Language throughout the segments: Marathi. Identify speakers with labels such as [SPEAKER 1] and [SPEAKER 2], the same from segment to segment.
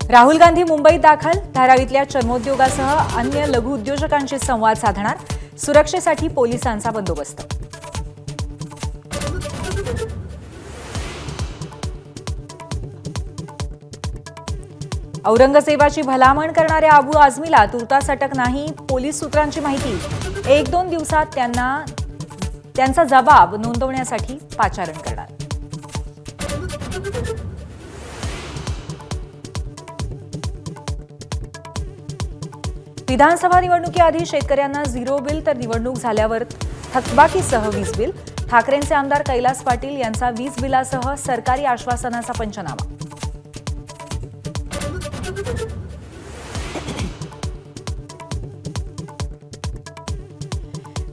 [SPEAKER 1] राहुल गांधी मुंबईत दाखल, धारावीतल्या चर्मोद्योगासह अन्य लघु उद्योजकांशी संवाद साधणार, सुरक्षेसाठी पोलिसांचा बंदोबस्त. औरंगजेबाची भलामण करणाऱ्या अबू आझमीला तुर्तास अटक नाही, पोलीस सूत्रांची माहिती. 1-2 दिवसात त्यांचा जबाब नोंदवण्यासाठी पाचारण करणार. विधानसभा निवडणुकीआधी शेतकऱ्यांना झिरो बिल तर निवडणूक झाल्यावर थकबाकीसह वीज बिल. ठाकरेंचे आमदार कैलास पाटील यांचा वीज बिलासह सरकारी आश्वासनाचा पंचनामा.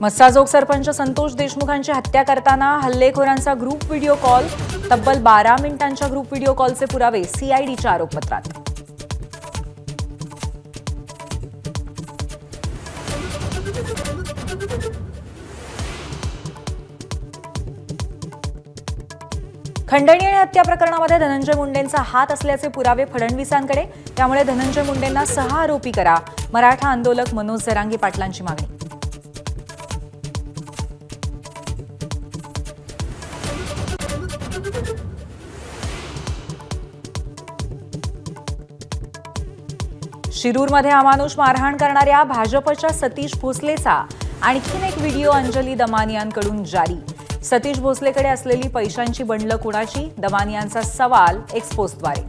[SPEAKER 1] मस्साजोग सरपंच संतोष देशमुखांची हत्या करताना हल्लेखोरांचा ग्रुप व्हिडिओ कॉल. तब्बल 12 मिनिटांच्या ग्रुप व्हिडिओ कॉलचे पुरावे सीआयडीच्या आरोपपत्रात. खंडणी आणि हत्या प्रकरणामध्ये धनंजय मुंडेंचा हात असल्याचे पुरावे फडणवीसांकडे. त्यामुळे धनंजय मुंडेंना 6 आरोपी करा, मराठा आंदोलक मनोज जरांगे पाटलांची मागणी. शिरूरमध्ये अमानुष मारहाण करणाऱ्या भाजपच्या सतीश भोसलेचा आणखीन एक व्हिडिओ अंजली दमानियांकडून जारी. सतीश भोसलेकडे असलेली पैशांची बंडलं कुणाची? दमानियांचा सवाल एक्सपोजद्वारे.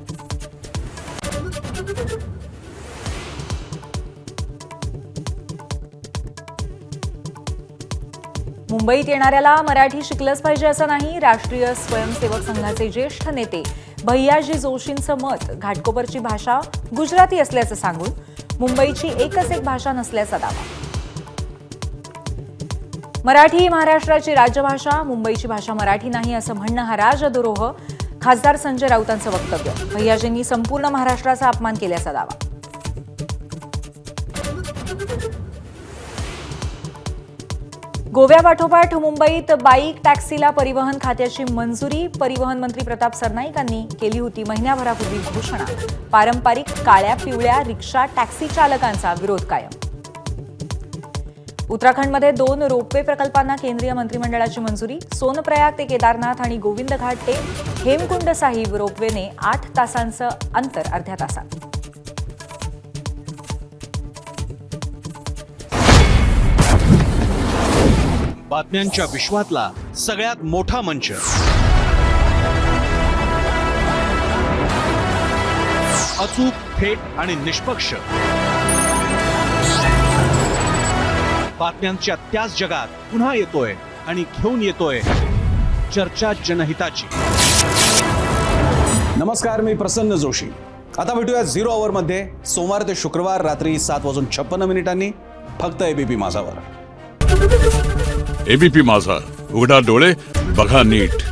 [SPEAKER 1] मुंबईत येणाऱ्याला मराठी शिकलंच पाहिजे असं नाही, राष्ट्रीय स्वयंसेवक संघाचे ज्येष्ठ नेते भैयाजी जोशींचं मत. घाटकोपरची भाषा गुजराती असल्याचं सांगून मुंबईची एकच एक भाषा नसल्याचा दावा. मराठी ही महाराष्ट्राची राजभाषा, मुंबईची भाषा मराठी नाही असं म्हणणं हा राजद्रोह. खासदार संजय राऊतांचं वक्तव्य. भैयाजींनी संपूर्ण महाराष्ट्राचा अपमान केल्याचा दावा. गोव्यापाठोपाठ मुंबईत बाईक टॅक्सीला परिवहन खात्याची मंजुरी. परिवहन मंत्री प्रताप सरनाईकांनी केली होती महिन्याभरापूर्वी घोषणा. पारंपरिक काळ्या पिवळ्या रिक्षा टॅक्सी चालकांचा विरोध कायम. उत्तराखंडमध्ये 2 रोपवे प्रकल्पांना केंद्रीय मंत्रिमंडळाची मंजुरी. सोनप्रयाग ते केदारनाथ आणि गोविंद घाट ते हेमकुंड साहिब रोपवेने 8 तासांचं अंतर अर्ध्या तासात.
[SPEAKER 2] बातम्यांच्या विश्वातला सगळ्यात मोठा मंच, अचूक, थेट आणि निष्पक्ष. बातम्यांच्या त्याच जगात पुन्हा येतोय आणि घेऊन येतोय चर्चा जनहिताची.
[SPEAKER 3] नमस्कार, मी प्रसन्न जोशी. आता भेटूया झिरो आवर मध्ये सोमवार ते शुक्रवार रात्री 7:56 फक्त एबीपी माझावर.
[SPEAKER 4] एबीपी माझा, उघडा डोळे बघा नीट.